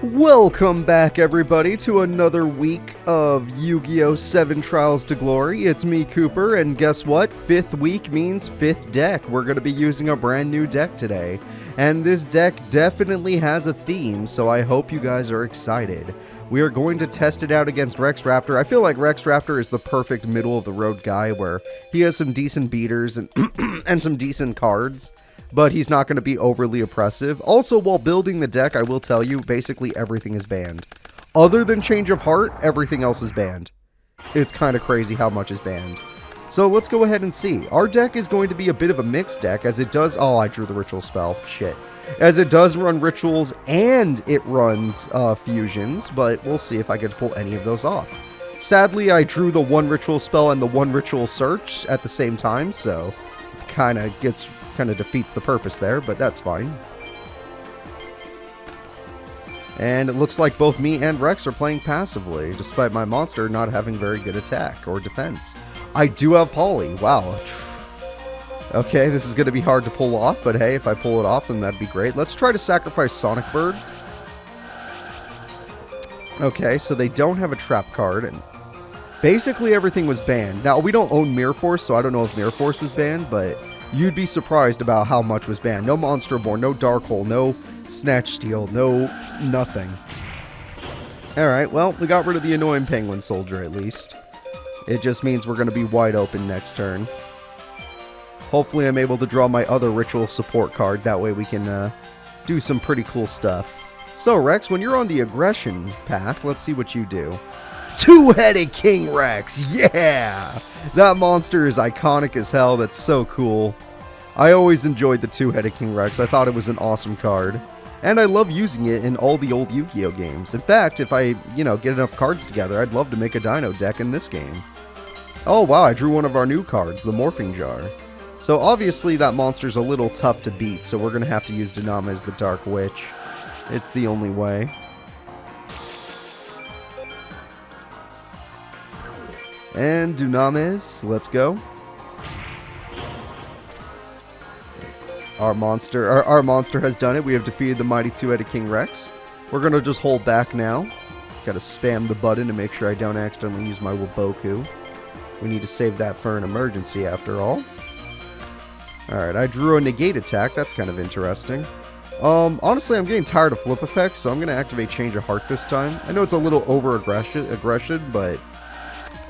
Welcome back, everybody, to another week of Yu-Gi-Oh! 7 Trials to Glory. It's me, Cooper, and guess what? 5th week means 5th deck. We're going to be using a brand new deck today. And this deck definitely has a theme, so I hope you guys are excited. We are going to test it out against Rex Raptor. I feel like Rex Raptor is the perfect middle-of-the-road guy where he has some decent beaters and, and some decent cards, but he's not going to be overly oppressive. Also, while building the deck, I will tell you, basically everything is banned. Other than Change of Heart, everything else is banned. It's kind of crazy how much is banned. So let's go ahead and see. Our deck is going to be a bit of a mixed deck, as it does... Oh, I drew the ritual spell. Shit. As it does run rituals, and it runs fusions, but we'll see if I can pull any of those off. Sadly, I drew the one ritual spell and the one ritual search at the same time, so it kind of defeats the purpose there, but that's fine. And it looks like both me and Rex are playing passively, despite my monster not having very good attack or defense. I do have Poly. Wow. Okay, this is going to be hard to pull off, but hey, if I pull it off, then that'd be great. Let's try to sacrifice Sonic Bird. Okay, so they don't have a trap card, and basically everything was banned. Now, we don't own Mirror Force, so I don't know if Mirror Force was banned, but you'd be surprised about how much was banned. No Monster Born, no Dark Hole, no Snatch Steal, no nothing. Alright, well, we got rid of the annoying Penguin Soldier at least. It just means we're going to be wide open next turn. Hopefully I'm able to draw my other Ritual Support card. That way we can do some pretty cool stuff. So, Rex, when you're on the aggression path, let's see what you do. Two-headed King Rex! Yeah! That monster is iconic as hell. That's so cool. I always enjoyed the two-headed King Rex. I thought it was an awesome card. And I love using it in all the old Yu-Gi-Oh! Games. In fact, if I, get enough cards together, I'd love to make a Dino deck in this game. Oh, wow, I drew one of our new cards, the Morphing Jar. So obviously that monster's a little tough to beat, so we're going to have to use Denama as the Dark Witch. It's the only way. And Dunamis, let's go. Our monster has done it. We have defeated the mighty two-headed King Rex. We're going to just hold back now. Got to spam the button to make sure I don't accidentally use my Waboku. We need to save that for an emergency after all. Alright, I drew a negate attack. That's kind of interesting. Honestly, I'm getting tired of flip effects, so I'm going to activate Change of Heart this time. I know it's a little over-aggression, but...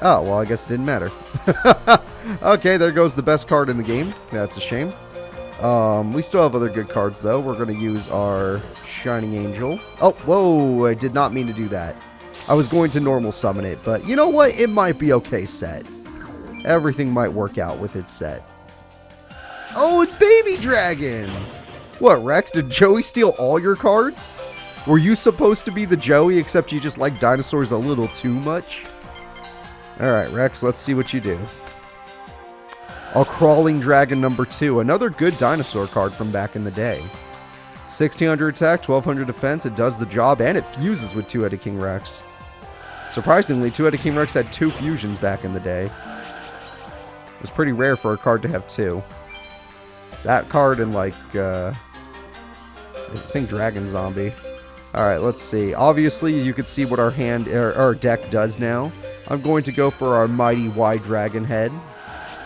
Oh, well, I guess it didn't matter. Okay, there goes the best card in the game. That's a shame. We still have other good cards, though. We're going to use our Shining Angel. Oh, whoa, I did not mean to do that. I was going to normal summon it, but you know what? It might be okay set. Everything might work out with its set. Oh, it's Baby Dragon! What, Rex, did Joey steal all your cards? Were you supposed to be the Joey, except you just like dinosaurs a little too much? Alright, Rex, let's see what you do. A Crawling Dragon number 2, another good dinosaur card from back in the day. 1600 attack, 1200 defense, it does the job, and it fuses with Two-Headed King Rex. Surprisingly, Two-Headed King Rex had 2 fusions back in the day. It was pretty rare for a card to have 2. That card and, like, I think Dragon Zombie. Alright, let's see. Obviously, you can see what our deck does now. I'm going to go for our Mighty Wide Dragon Head.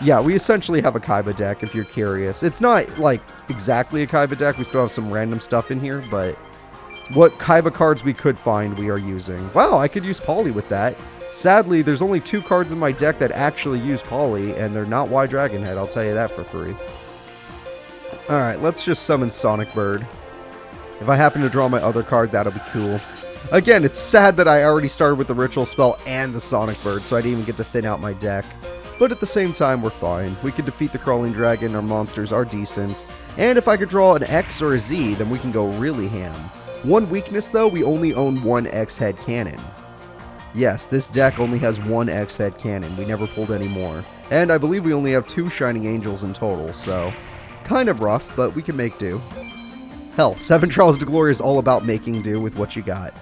Yeah, we essentially have a Kaiba deck, if you're curious. It's not, like, exactly a Kaiba deck. We still have some random stuff in here, but what Kaiba cards we could find, we are using. Wow, I could use Poly with that. Sadly, there's only 2 cards in my deck that actually use Poly, and they're not Wide Dragon Head. I'll tell you that for free. Alright, let's just summon Sonic Bird. If I happen to draw my other card, that'll be cool. Again, it's sad that I already started with the Ritual Spell and the Sonic Bird, so I didn't even get to thin out my deck. But at the same time, we're fine. We can defeat the Crawling Dragon, our monsters are decent. And if I could draw an X or a Z, then we can go really ham. One weakness, though, we only own 1 X-Head Cannon. Yes, this deck only has 1 X-Head Cannon. We never pulled any more. And I believe we only have 2 Shining Angels in total, so... kind of rough, but we can make do. Hell, 7 Trials to Glory is all about making do with what you got.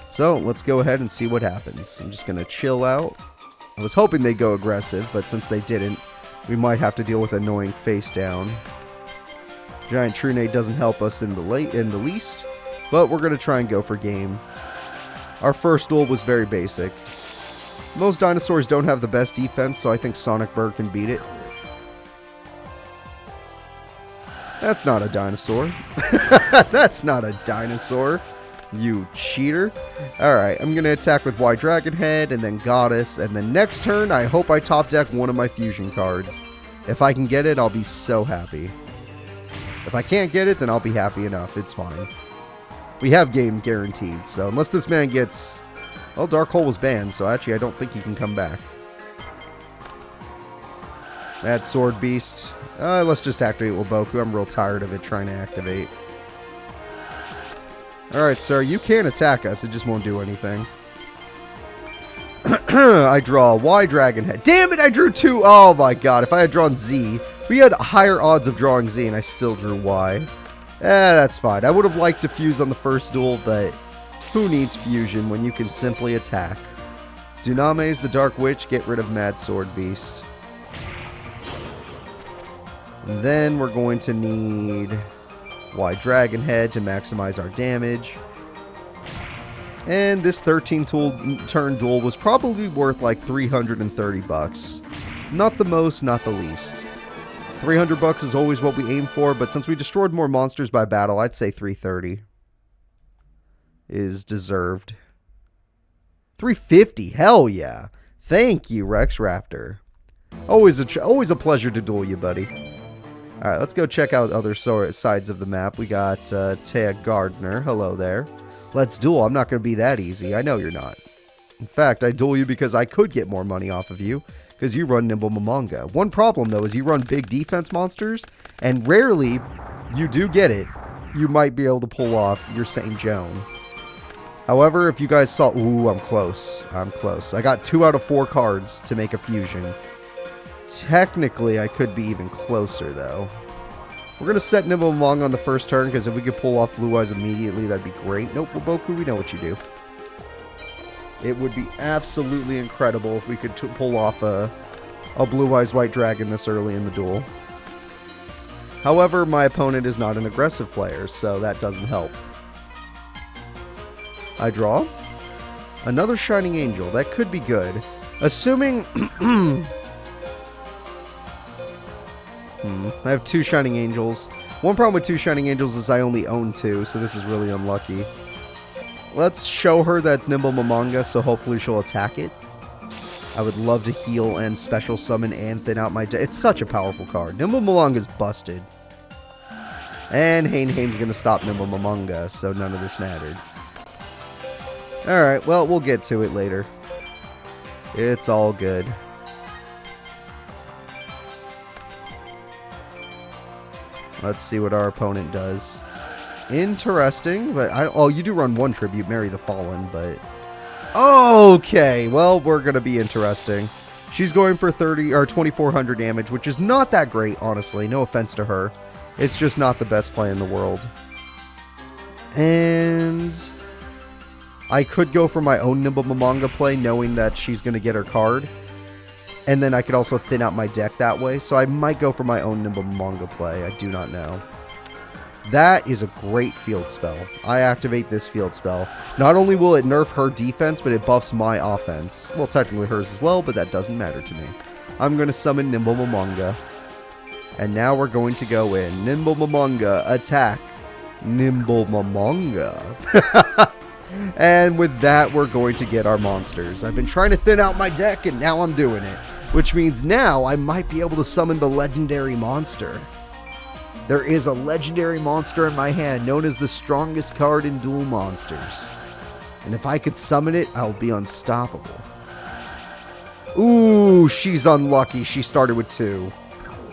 So, let's go ahead and see what happens. I'm just going to chill out. I was hoping they'd go aggressive, but since they didn't, we might have to deal with annoying face down. Giant Trunade doesn't help us in the least. But we're going to try and go for game. Our first duel was very basic. Most dinosaurs don't have the best defense, so I think Sonic Bird can beat it. That's not a dinosaur. That's not a dinosaur. You cheater. Alright, I'm going to attack with Y Dragon Head and then Goddess. And then next turn, I hope I top deck one of my fusion cards. If I can get it, I'll be so happy. If I can't get it, then I'll be happy enough. It's fine. We have game guaranteed, so unless this man gets... Well, Dark Hole was banned, so actually I don't think he can come back. That Sword Beast. Let's just activate Waboku. I'm real tired of it trying to activate. Alright, sir, you can attack us. It just won't do anything. I draw Y Dragon Head. Damn it, I drew 2. Oh my god, if I had drawn Z, we had higher odds of drawing Z, and I still drew Y. That's fine. I would have liked to fuse on the first duel, but who needs fusion when you can simply attack? Duname's the Dark Witch, get rid of Mad Sword Beast. And then we're going to need Y Dragon Head to maximize our damage. And this 13-turn duel was probably worth like 330 bucks. Not the most, not the least. 300 bucks is always what we aim for, but since we destroyed more monsters by battle, I'd say 330 is deserved. 350, hell yeah. Thank you, Rex Raptor. Always a pleasure to duel you, buddy. Alright, let's go check out other sides of the map. We got Tea Gardner. Hello there. Let's duel. I'm not going to be that easy. I know you're not. In fact, I duel you because I could get more money off of you, because you run Nimble Momonga. One problem, though, is you run big defense monsters, and rarely you do get it. You might be able to pull off your St. Joan. However, if you guys saw... Ooh, I'm close. I'm close. I got 2 out of 4 cards to make a fusion. Technically, I could be even closer, though. We're going to set Nimble Momonga on the first turn, because if we could pull off Blue Eyes immediately, that'd be great. Nope, Waboku, we know what you do. It would be absolutely incredible if we could pull off a Blue Eyes White Dragon this early in the duel. However, my opponent is not an aggressive player, so that doesn't help. I draw. Another Shining Angel. That could be good. Assuming... I have 2 Shining Angels. One problem with 2 Shining Angels is I only own 2, so this is really unlucky. Let's show her that's Nimble Momonga, so hopefully she'll attack it. I would love to heal and special summon and thin out my deck. It's such a powerful card. Nimble Momonga's busted. And Hain's going to stop Nimble Momonga, so none of this mattered. Alright, well, we'll get to it later. It's all good. Let's see what our opponent does. Interesting, but oh, you do run 1 tribute, Mary the Fallen, but... Okay, well, we're going to be interesting. She's going for 2,400 damage, which is not that great, honestly. No offense to her. It's just not the best play in the world. And... I could go for my own Nimble Momonga play, knowing that she's going to get her card. And then I could also thin out my deck that way. So I might go for my own Nimble Momonga play. I do not know. That is a great field spell. I activate this field spell. Not only will it nerf her defense, but it buffs my offense. Well, technically hers as well, but that doesn't matter to me. I'm going to summon Nimble Momonga. And now we're going to go in. Nimble Momonga, attack. Nimble Momonga. And with that, we're going to get our monsters. I've been trying to thin out my deck, and now I'm doing it. Which means now I might be able to summon the legendary monster. There is a legendary monster in my hand known as the strongest card in Duel Monsters. And if I could summon it, I'll be unstoppable. Ooh, she's unlucky. She started with 2.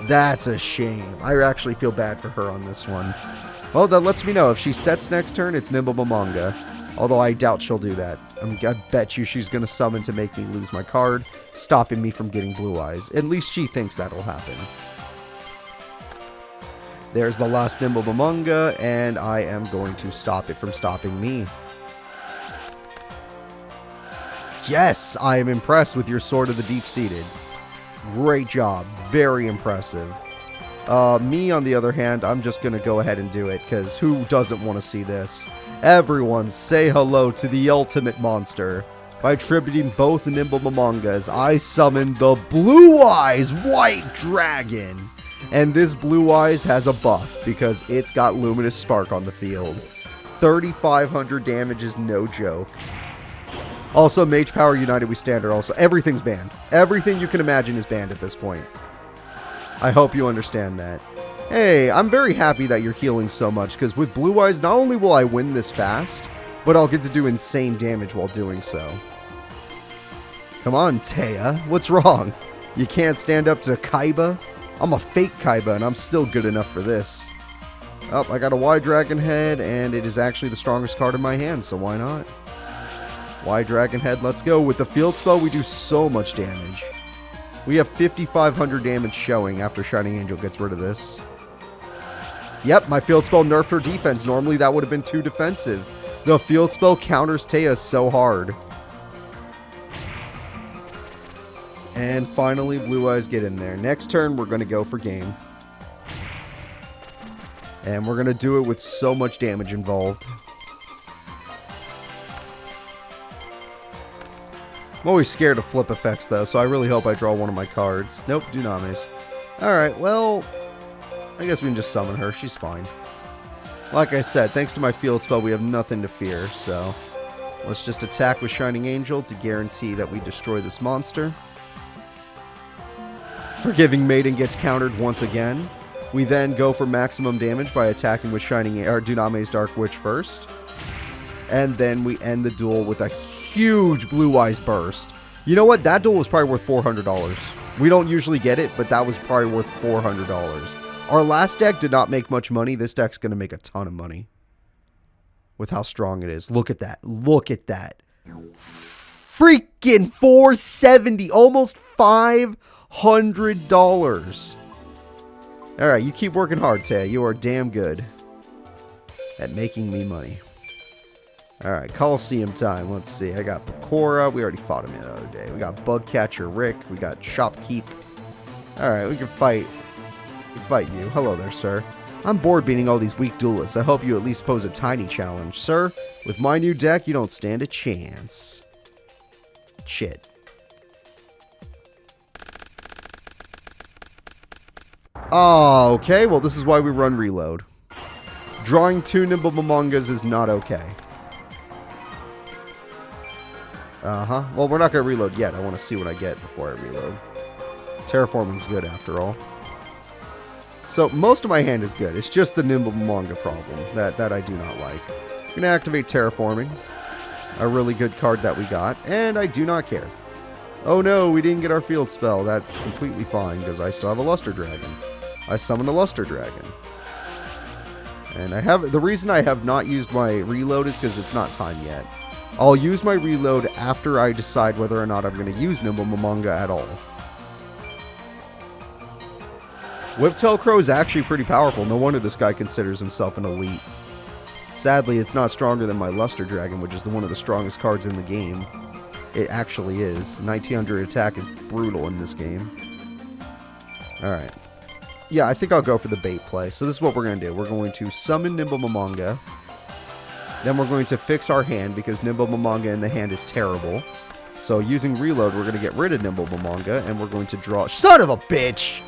That's a shame. I actually feel bad for her on this one. Well, that lets me know if she sets next turn, it's Nimble Momonga. Although I doubt she'll do that. I bet you she's going to summon to make me lose my card, stopping me from getting Blue Eyes. At least she thinks that'll happen. There's the last Nimble Momonga, and I am going to stop it from stopping me. Yes, I am impressed with your Sword of the Deep-Seated. Great job. Very impressive. Me, on the other hand, I'm just going to go ahead and do it, because who doesn't want to see this? Everyone, say hello to the ultimate monster. By attributing both Nimble Momongas, I summon the Blue Eyes White Dragon. And this Blue Eyes has a buff, because it's got Luminous Spark on the field. 3,500 damage is no joke. Also, Mage Power United We Stand are also... Everything's banned. Everything you can imagine is banned at this point. I hope you understand that. Hey, I'm very happy that you're healing so much, because with Blue Eyes, not only will I win this fast, but I'll get to do insane damage while doing so. Come on, Taya. What's wrong? You can't stand up to Kaiba? I'm a fake Kaiba, and I'm still good enough for this. Oh, I got a Y Dragon Head, and it is actually the strongest card in my hand, so why not? Y Dragon Head, let's go. With the field spell, we do so much damage. We have 5,500 damage showing after Shining Angel gets rid of this. Yep, my field spell nerfed her defense. Normally that would have been too defensive. The field spell counters Taya so hard. And finally, Blue Eyes get in there. Next turn, we're going to go for game. And we're going to do it with so much damage involved. I'm always scared of flip effects, though, so I really hope I draw one of my cards. Nope, Dunamis. Alright, well, I guess we can just summon her. She's fine. Like I said, thanks to my field spell, we have nothing to fear, so let's just attack with Shining Angel to guarantee that we destroy this monster. Forgiving Maiden gets countered once again. We then go for maximum damage by attacking with Duname's Dark Witch first. And then we end the duel with a huge Blue Eyes burst. You know what? That duel was probably worth $400. We don't usually get it, but that was probably worth $400. Our last deck did not make much money. This deck's going to make a ton of money with how strong it is. Look at that. Look at that. Freaking $470. Almost $500. Alright, you keep working hard, Taya. You are damn good at making me money. Alright, Coliseum time. Let's see. I got Pecora. We already fought him the other day. We got Bugcatcher Rick. We got Shopkeep. Alright, we can fight. We can fight you. Hello there, sir. I'm bored beating all these weak duelists. I hope you at least pose a tiny challenge. Sir, with my new deck, you don't stand a chance. Shit. Oh, okay. Well, this is why we run reload. Drawing 2 Nimble Momongas is not okay. Uh-huh. Well, we're not going to reload yet. I want to see what I get before I reload. Terraforming's good, after all. So, most of my hand is good. It's just the Nimble Momonga problem that I do not like. I'm going to activate Terraforming. A really good card that we got. And I do not care. Oh no, we didn't get our field spell. That's completely fine, because I still have a Luster Dragon. I summoned a Luster Dragon. And the reason I have not used my reload is because it's not time yet. I'll use my reload after I decide whether or not I'm going to use Nimble Momonga at all. Whiptail Crow is actually pretty powerful. No wonder this guy considers himself an elite. Sadly, it's not stronger than my Luster Dragon, which is one of the strongest cards in the game. It actually is. 1900 attack is brutal in this game. Alright. Yeah, I think I'll go for the bait play. So this is what we're going to do. We're going to summon Nimble Momonga. Then we're going to fix our hand because Nimble Momonga in the hand is terrible. So using reload, we're going to get rid of Nimble Momonga and we're going to draw... Son of a bitch!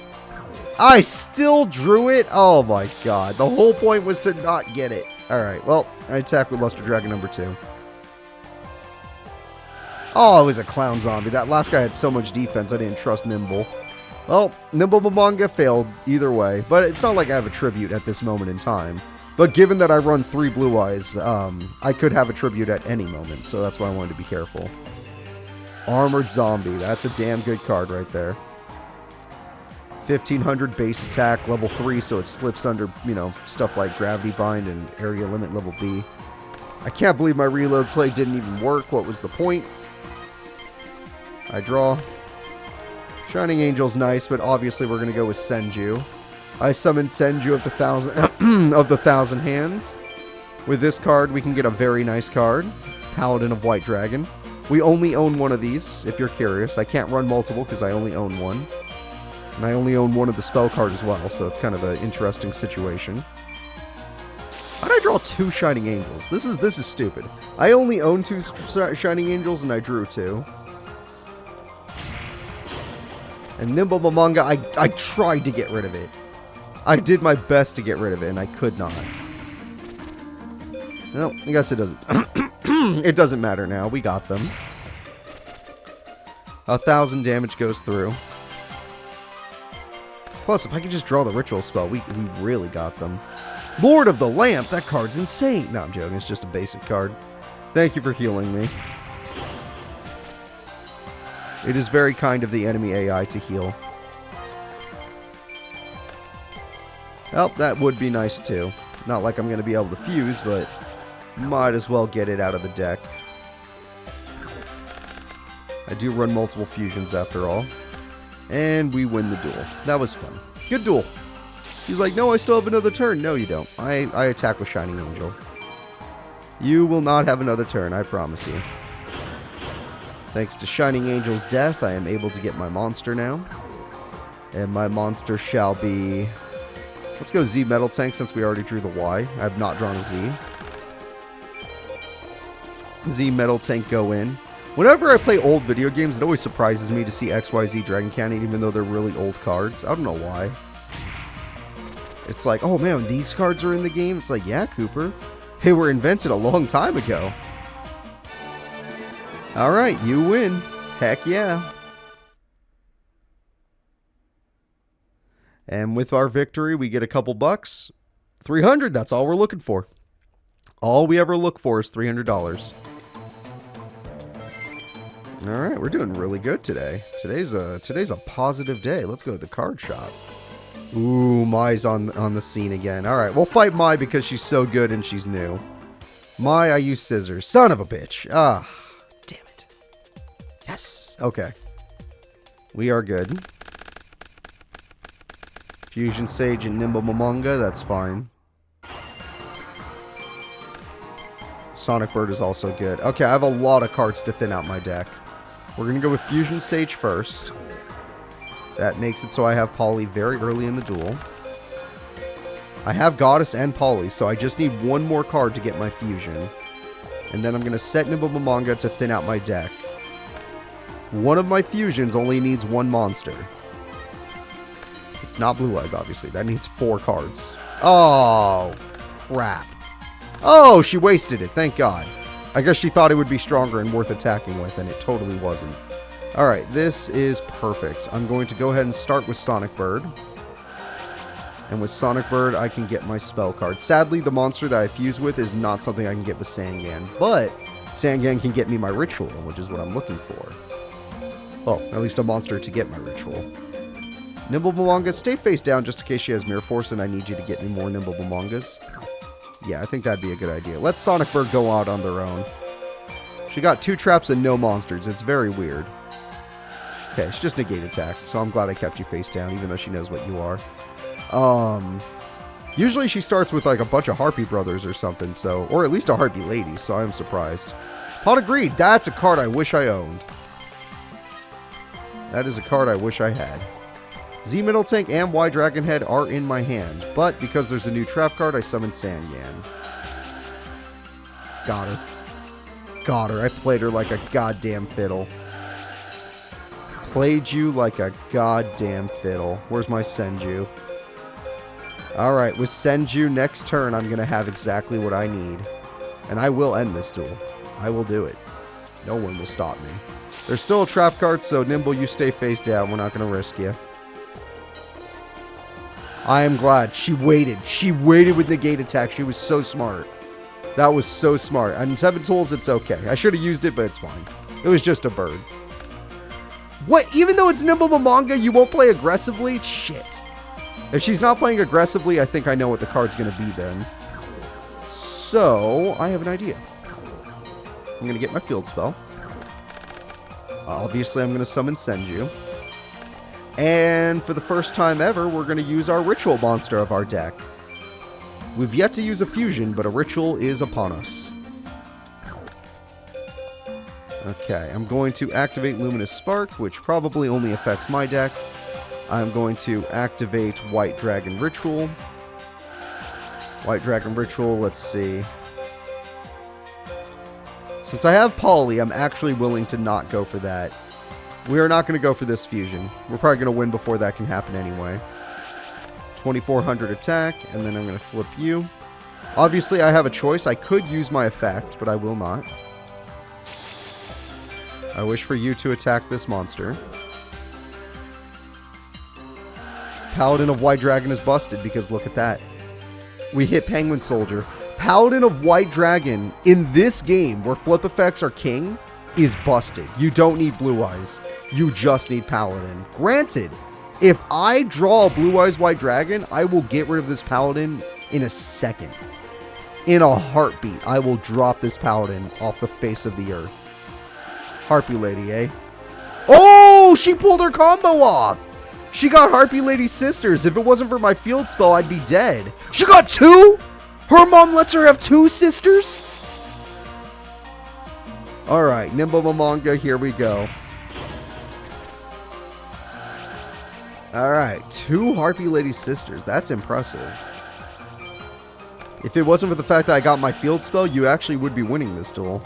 I still drew it? Oh my god. The whole point was to not get it. Alright, well, I attack with Luster Dragon number 2. Oh, it was a clown zombie. That last guy had so much defense, I didn't trust Nimble. Well, Nimble Momonga failed either way, but it's not like I have a tribute at this moment in time. But given that I run 3 Blue Eyes, I could have a tribute at any moment, so that's why I wanted to be careful. Armored Zombie. That's a damn good card right there. 1500 base attack, level 3, so it slips under, you know, stuff like Gravity Bind and Area Limit level B. I can't believe my reload play didn't even work. What was the point? I draw. Shining Angel's nice, but obviously we're going to go with Senju. I summon Senju of the 1,000 hands. With this card, we can get a very nice card. Paladin of White Dragon. We only own one of these, if you're curious. I can't run multiple because I only own one. And I only own one of the spell card as well, so it's kind of an interesting situation. How did I draw 2 Shining Angels? This is stupid. I only own 2 Shining Angels, and I drew 2. And Nimble Mamanga, I tried to get rid of it. I did my best to get rid of it, and I could not. Well, I guess it doesn't. It doesn't matter now. We got them. 1,000 damage goes through. Plus, if I could just draw the ritual spell, we really got them. Lord of the Lamp! That card's insane! No, I'm joking. It's just a basic card. Thank you for healing me. It is very kind of the enemy AI to heal. Well, that would be nice too. Not like I'm going to be able to fuse, but might as well get it out of the deck. I do run multiple fusions after all. And we win the duel. That was fun. Good duel. He's like, no, I still have another turn. No, you don't. I attack with Shining Angel. You will not have another turn, I promise you. Thanks to Shining Angel's death, I am able to get my monster now. And my monster shall be... Let's go Z Metal Tank since we already drew the Y. I have not drawn a Z. Z Metal Tank go in. Whenever I play old video games, it always surprises me to see XYZ Dragon Cannon, even though they're really old cards. I don't know why. It's like, oh man, these cards are in the game? It's like, yeah, Cooper. They were invented a long time ago. Alright, you win. Heck yeah. And with our victory, we get a couple bucks. 300, that's all we're looking for. All we ever look for is $300. Alright, we're doing really good today. Today's a positive day. Let's go to the card shop. Ooh, Mai's on the scene again. Alright, we'll fight Mai because she's so good and she's new. Mai, I use scissors. Son of a bitch. Ah, damn it. Yes. Okay. We are good. Fusion Sage and Nimble Momonga, that's fine. Sonic Bird is also good. Okay, I have a lot of cards to thin out my deck. We're going to go with Fusion Sage first. That makes it so I have Polly very early in the duel. I have Goddess and Polly, so I just need one more card to get my Fusion. And then I'm going to set Nimble Momonga to thin out my deck. One of my Fusions only needs one monster. It's not Blue Eyes, obviously. That needs 4 cards. Oh, crap. Oh, she wasted it. Thank God. I guess she thought it would be stronger and worth attacking with, and it totally wasn't. Alright, this is perfect. I'm going to go ahead and start with Sonic Bird. And with Sonic Bird, I can get my spell card. Sadly, the monster that I fuse with is not something I can get with Sangan. But Sangan can get me my ritual, which is what I'm looking for. Well, at least a monster to get my ritual. Nimble Momonga, stay face down just in case she has Mirror Force and I need you to get me more Nimble Momongas. Yeah, I think that'd be a good idea. Let Sonic Bird go out on their own. She got 2 traps and no monsters. It's very weird. Okay, it's just negate attack, so I'm glad I kept you face down, even though she knows what you are. Usually she starts with like a bunch of Harpy brothers or something, so, or at least a Harpy lady, so I'm surprised. Pot of Greed, that's a card I wish I owned. That is a card I wish I had. Z Middle Tank and Y Dragon Head are in my hand, but because there's a new trap card, I summon Sangan. Got her. Got her. I played her like a goddamn fiddle. Played you like a goddamn fiddle. Where's my Senju? Alright, with Senju, next turn I'm going to have exactly what I need. And I will end this duel. I will do it. No one will stop me. There's still a trap card, so Nimble, you stay face down. We're not going to risk you. I am glad. She waited. She waited with negate attack. She was so smart. That was so smart. On 7 tools, it's okay. I should have used it, but it's fine. It was just a bird. What? Even though it's Nimble Momonga, you won't play aggressively? Shit. If she's not playing aggressively, I think I know what the card's going to be then. So, I have an idea. I'm going to get my field spell. Obviously, I'm going to summon Senju. And for the first time ever, we're going to use our ritual monster of our deck. We've yet to use a fusion, but a ritual is upon us. Okay, I'm going to activate Luminous Spark, which probably only affects my deck. I'm going to activate White Dragon Ritual. White Dragon Ritual, let's see. Since I have Poly, I'm actually willing to not go for that. We are not going to go for this fusion. We're probably going to win before that can happen anyway. 2400 attack, and then I'm going to flip you. Obviously, I have a choice. I could use my effect, but I will not. I wish for you to attack this monster. Paladin of White Dragon is busted because look at that. We hit Penguin Soldier. Paladin of White Dragon in this game where flip effects are king is busted. You don't need Blue Eyes. You just need Paladin. Granted, if I draw a Blue Eyes White Dragon, I will get rid of this Paladin in a second. In a heartbeat, I will drop this Paladin off the face of the earth. Harpy Lady, eh? Oh, she pulled her combo off. She got Harpy Lady's sisters. If it wasn't for my field spell, I'd be dead. She got two? Her mom lets her have two sisters? Alright, Nimble Momonga, here we go. Alright, two Harpy Lady sisters. That's impressive. If it wasn't for the fact that I got my field spell, you actually would be winning this duel.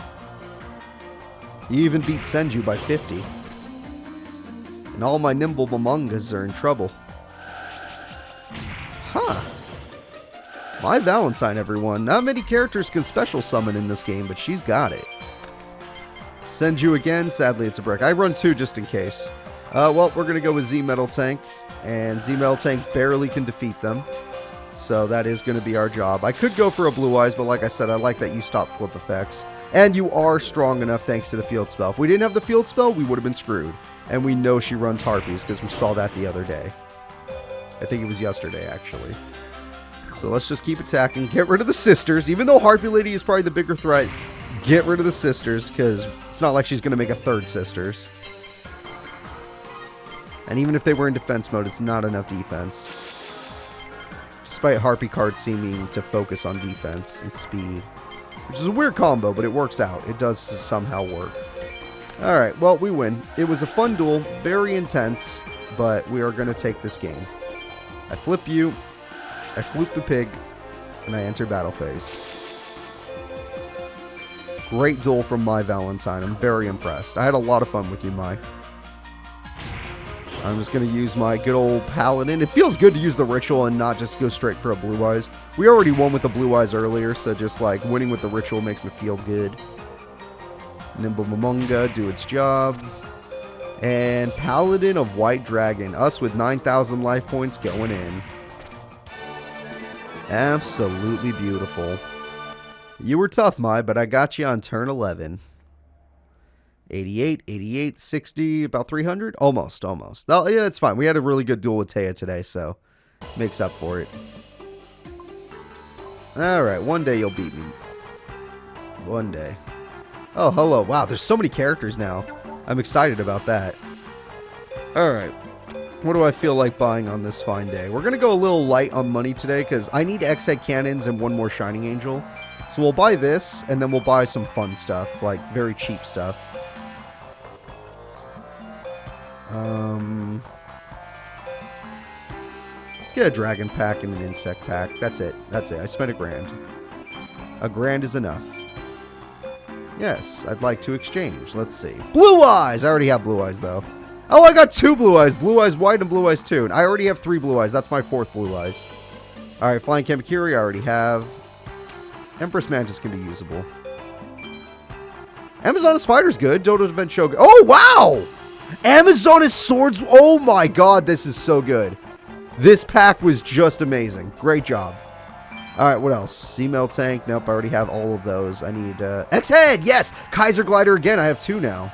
You even beat Senju by 50. And all my Nimble Momongas are in trouble. Huh. Mai Valentine, everyone. Not many characters can special summon in this game, but she's got it. Senju again. Sadly, it's a brick. I run two just in case. Well, we're going to go with Z-Metal Tank. And Z-Metal Tank barely can defeat them. So that is going to be our job. I could go for a Blue Eyes, but like I said, I like that you stop flip effects. And you are strong enough thanks to the field spell. If we didn't have the field spell, we would have been screwed. And we know she runs Harpies because we saw that the other day. I think it was yesterday, actually. So let's just keep attacking. Get rid of the sisters. Even though Harpy Lady is probably the bigger threat, get rid of the sisters because it's not like she's going to make a third sisters. And even if they were in defense mode, it's not enough defense. Despite Harpy cards seeming to focus on defense and speed. Which is a weird combo, but it works out. It does somehow work. Alright, well, we win. It was a fun duel, very intense, but we are going to take this game. I flip you, I floop the pig, and I enter battle phase. Great duel from Mai Valentine. I'm very impressed. I had a lot of fun with you, Mai. I'm just going to use my good old Paladin. It feels good to use the Ritual and not just go straight for a Blue Eyes. We already won with the Blue Eyes earlier, so just like winning with the Ritual makes me feel good. Nimble Momonga, do its job. And Paladin of White Dragon. Us with 9,000 life points going in. Absolutely beautiful. You were tough, Mai, but I got you on turn 11. 88, 88, 60, about 300? Almost, almost. Oh, yeah, it's fine. We had a really good duel with Taya today, so makes up for it. Alright, one day you'll beat me. One day. Oh, hello. Wow, there's so many characters now. I'm excited about that. Alright. What do I feel like buying on this fine day? We're going to go a little light on money today because I need X-Head Cannons and one more Shining Angel. So we'll buy this, and then we'll buy some fun stuff, like very cheap stuff. Let's get a Dragon Pack and an Insect Pack. That's it. That's it. I spent $1,000. $1,000 is enough. Yes, I'd like to exchange. Let's see. Blue Eyes! I already have Blue Eyes, though. Oh, I got 2 Blue Eyes. Blue Eyes White and Blue Eyes 2. And I already have 3 Blue Eyes. That's my 4th Blue Eyes. Alright, Flying Kamakiri I already have. Empress Mantis can be usable. Amazonas Fighter's good. Dodo Defense Shogun. Oh, wow! Amazonas Swords. Oh, my God. This is so good. This pack was just amazing. Great job. Alright, what else? Sea-Mel Tank. Nope, I already have all of those. I need, X-Head! Yes! Kaiser Glider again. I have 2 now.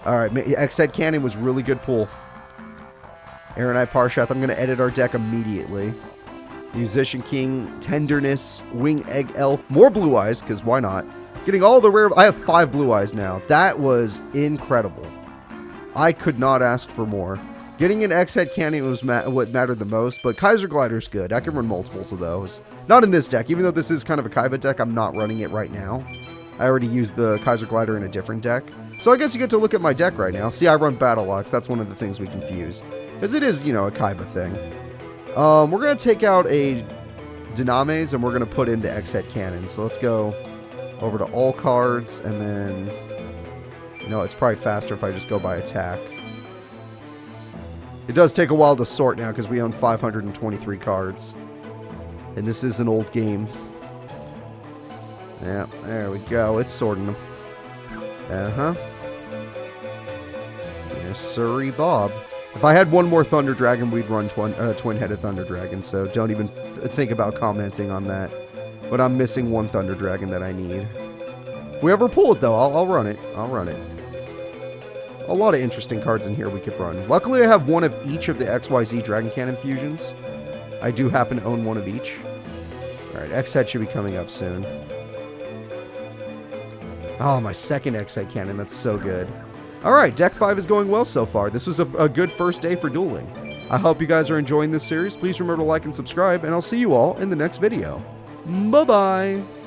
Alright, X-Head Cannon was really good pull. Aaron I Parshath. I'm going to edit our deck immediately. Musician King. Tenderness. Wing Egg Elf. More Blue Eyes, because why not? Getting all the rare... I have 5 Blue Eyes now. That was incredible. I could not ask for more. Getting an X-Head Cannon was what mattered the most, but Kaiser Glider's good. I can run multiples of those. Not in this deck. Even though this is kind of a Kaiba deck, I'm not running it right now. I already used the Kaiser Glider in a different deck. So I guess you get to look at my deck right now. See, I run Battle Locks. That's one of the things we confuse. Because it is, you know, a Kaiba thing. We're going to take out a Dinames, and we're going to put in the X-Head Cannon. So let's go over to all cards, and then... You know, it's probably faster if I just go by attack. It does take a while to sort now, because we own 523 cards. And this is an old game. Yeah, there we go. It's sorting them. Uh-huh. Yes, sirree, Bob. If I had one more Thunder Dragon, we'd run Twin-Headed Thunder Dragon, so don't even think about commenting on that. But I'm missing one Thunder Dragon that I need. If we ever pull it, though, I'll run it. I'll run it. A lot of interesting cards in here we could run. Luckily, I have one of each of the XYZ Dragon Cannon fusions. I do happen to own one of each. Alright, X-Head should be coming up soon. Oh, my second X-Head Cannon. That's so good. Alright, Deck 5 is going well so far. This was a good first day for dueling. I hope you guys are enjoying this series. Please remember to like and subscribe, and I'll see you all in the next video. Bye-bye!